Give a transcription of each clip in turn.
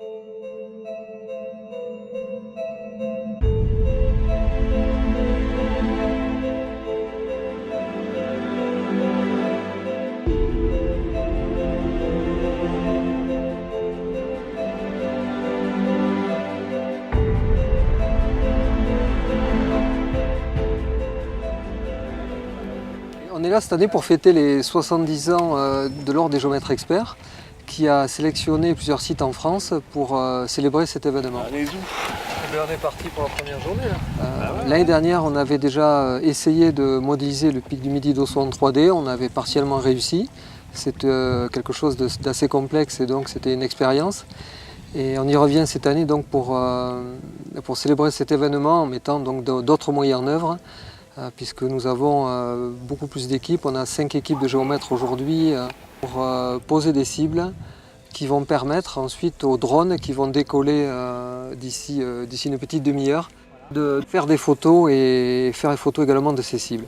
On est là cette année pour fêter les 70 ans de l'Ordre des géomètres experts qui a sélectionné plusieurs sites en France pour célébrer cet événement. Allez, où on est parti pour la première journée. L'année dernière, on avait déjà essayé de modéliser le pic du Midi d'Ossau en 3D. On avait partiellement réussi. C'est quelque chose d'assez complexe et donc c'était une expérience. Et on y revient cette année donc pour célébrer cet événement en mettant donc d'autres moyens en œuvre. Puisque nous avons beaucoup plus d'équipes. On a 5 équipes de géomètres aujourd'hui pour poser des cibles qui vont permettre ensuite aux drones qui vont décoller d'ici une petite demi-heure de faire des photos et faire des photos également de ces cibles.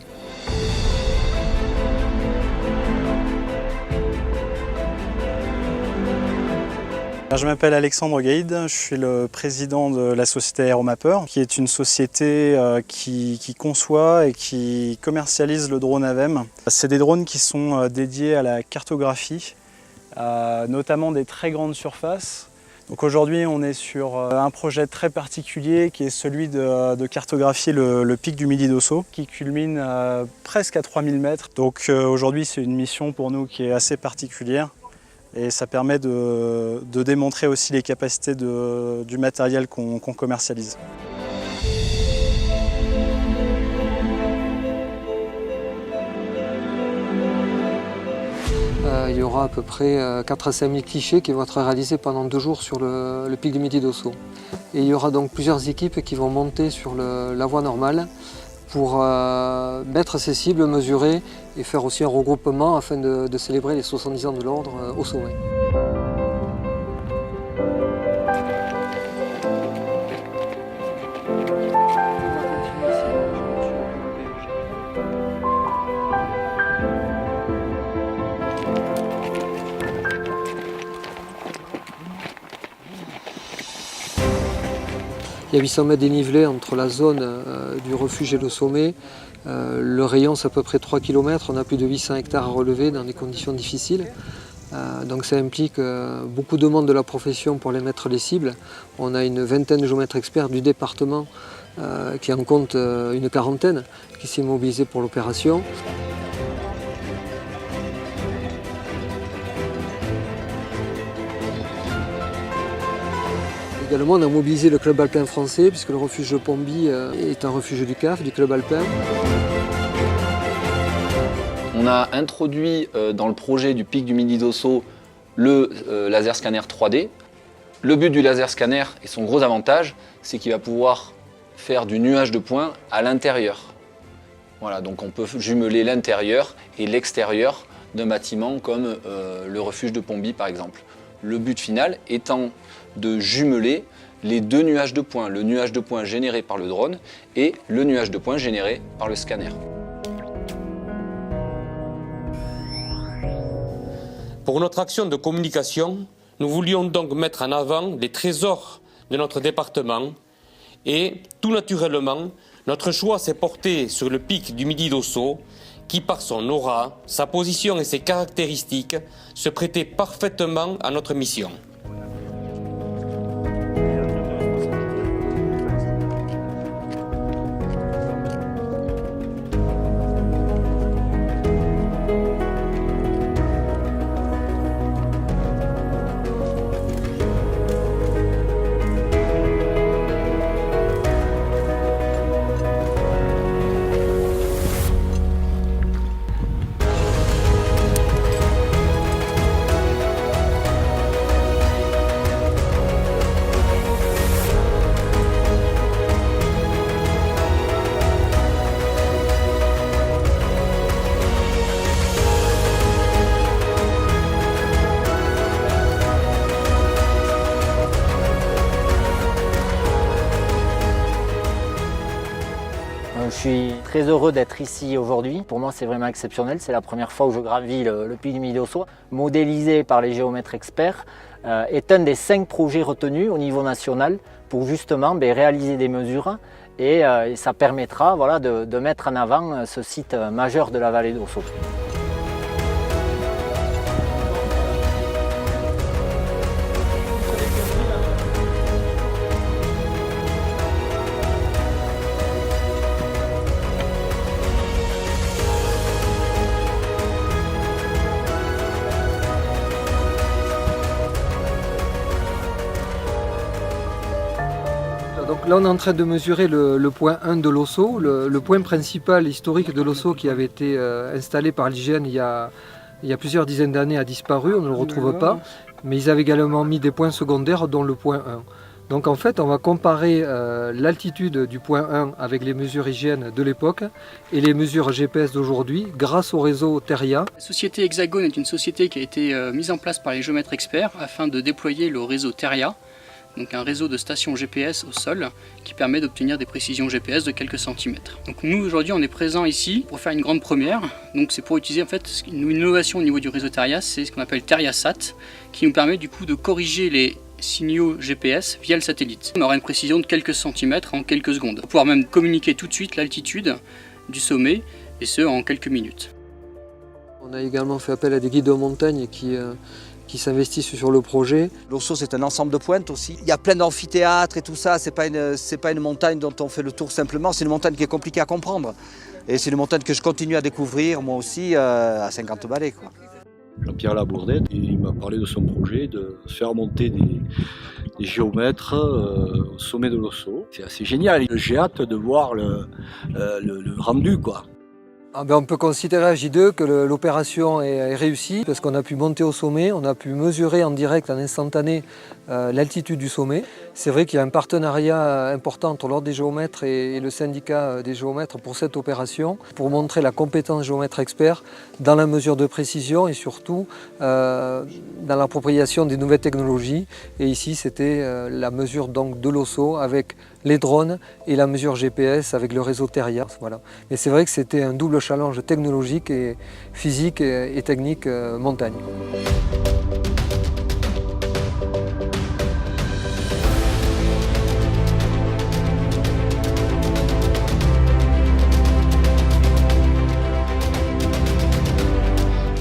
Je m'appelle Alexandre Gaïd, je suis le président de la société Aéromapper, qui est une société qui conçoit et qui commercialise le drone AVEM. C'est des drones qui sont dédiés à la cartographie, notamment des très grandes surfaces. Donc aujourd'hui, on est sur un projet très particulier qui est celui de cartographier le pic du Midi d'Ossau, qui culmine presque à 3000 mètres. Donc aujourd'hui, c'est une mission pour nous qui est assez particulière. Et ça permet de démontrer aussi les capacités du matériel qu'on commercialise. Il y aura à peu près 4 à 5 000 clichés qui vont être réalisés pendant 2 jours sur le pic du Midi d'Ossau. Et il y aura donc plusieurs équipes qui vont monter sur la voie normale pour mettre ces cibles, mesurer et faire aussi un regroupement afin de célébrer les 70 ans de l'Ordre au sommet. Il y a 800 mètres dénivelés entre la zone du refuge et le sommet. Le rayon, c'est à peu près 3 km. On a plus de 800 hectares à relever dans des conditions difficiles. Donc ça implique beaucoup de monde de la profession pour les mettre les cibles. On a une vingtaine de géomètres experts du département qui en compte une quarantaine qui s'est mobilisée pour l'opération. Également, on a mobilisé le club alpin français, puisque le refuge de Pomby est un refuge du CAF, du club alpin. On a introduit dans le projet du pic du Midi d'Ossau le laser scanner 3D. Le but du laser scanner et son gros avantage, c'est qu'il va pouvoir faire du nuage de points à l'intérieur. Voilà, donc on peut jumeler l'intérieur et l'extérieur d'un bâtiment comme le refuge de Pomby par exemple. Le but final étant de jumeler les 2 nuages de points, le nuage de points généré par le drone et le nuage de points généré par le scanner. Pour notre action de communication, nous voulions donc mettre en avant les trésors de notre département et, tout naturellement, notre choix s'est porté sur le pic du Midi d'Ossau qui, par son aura, sa position et ses caractéristiques, se prêtait parfaitement à notre mission. Je suis très heureux d'être ici aujourd'hui. Pour moi, c'est vraiment exceptionnel. C'est la première fois où je gravis le pic du Midi d'Ossau, modélisé par les géomètres experts. est un des 5 projets retenus au niveau national pour justement réaliser des mesures et ça permettra de mettre en avant ce site majeur de la vallée d'Ossau. Donc là on est en train de mesurer le point 1 de l'Ossau, le point principal historique de l'Ossau qui avait été installé par l'IGN il y a plusieurs dizaines d'années a disparu, on ne le retrouve pas, mais ils avaient également mis des points secondaires dont le point 1. Donc en fait on va comparer l'altitude du point 1 avec les mesures IGN de l'époque et les mesures GPS d'aujourd'hui grâce au réseau Teria. La société Hexagone est une société qui a été mise en place par les géomètres experts afin de déployer le réseau Teria, donc un réseau de stations GPS au sol qui permet d'obtenir des précisions GPS de quelques centimètres. Donc nous aujourd'hui on est présent ici pour faire une grande première, donc c'est pour utiliser en fait une innovation au niveau du réseau Teria, c'est ce qu'on appelle TeriaSat, qui nous permet du coup de corriger les signaux GPS via le satellite. On aura une précision de quelques centimètres en quelques secondes. On va pouvoir même communiquer tout de suite l'altitude du sommet, et ce en quelques minutes. On a également fait appel à des guides de montagne qui s'investissent sur le projet. L'Ossau c'est un ensemble de pointes aussi. Il y a plein d'amphithéâtres et tout ça, c'est pas une montagne dont on fait le tour simplement, c'est une montagne qui est compliquée à comprendre. Et c'est une montagne que je continue à découvrir moi aussi à 50 balais, quoi. Jean-Pierre Labourdette, il m'a parlé de son projet de faire monter des géomètres au sommet de l'Ossau. C'est assez génial, j'ai hâte de voir le rendu, quoi. On peut considérer à J2 que l'opération est réussie parce qu'on a pu monter au sommet, on a pu mesurer en direct, en instantané, l'altitude du sommet. C'est vrai qu'il y a un partenariat important entre l'Ordre des géomètres et le syndicat des géomètres pour cette opération, pour montrer la compétence géomètre expert dans la mesure de précision et surtout dans l'appropriation des nouvelles technologies. Et ici c'était la mesure donc de l'Ossau avec les drones et la mesure GPS avec le réseau Teria. Voilà. Mais c'est vrai que c'était un double challenge technologique et physique et technique montagne.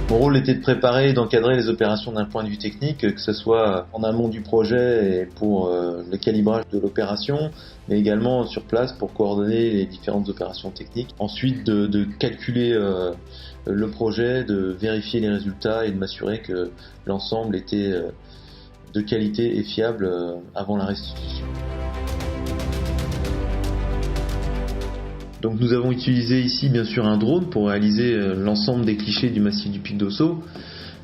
Mon rôle était de préparer et d'encadrer les opérations d'un point de vue technique, que ce soit en amont du projet et pour le calibrage de l'opération, mais également sur place pour coordonner les différentes opérations techniques. Ensuite de calculer le projet, de vérifier les résultats et de m'assurer que l'ensemble était de qualité et fiable avant la restitution. Donc nous avons utilisé ici bien sûr un drone pour réaliser l'ensemble des clichés du massif du pic d'Ossau,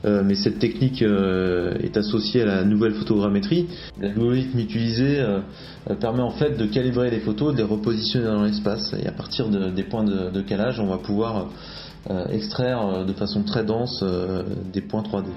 mais cette technique est associée à la nouvelle photogrammétrie. L'algorithme utilisé permet en fait de calibrer les photos, de les repositionner dans l'espace, et à partir des points de calage on va pouvoir extraire de façon très dense des points 3D.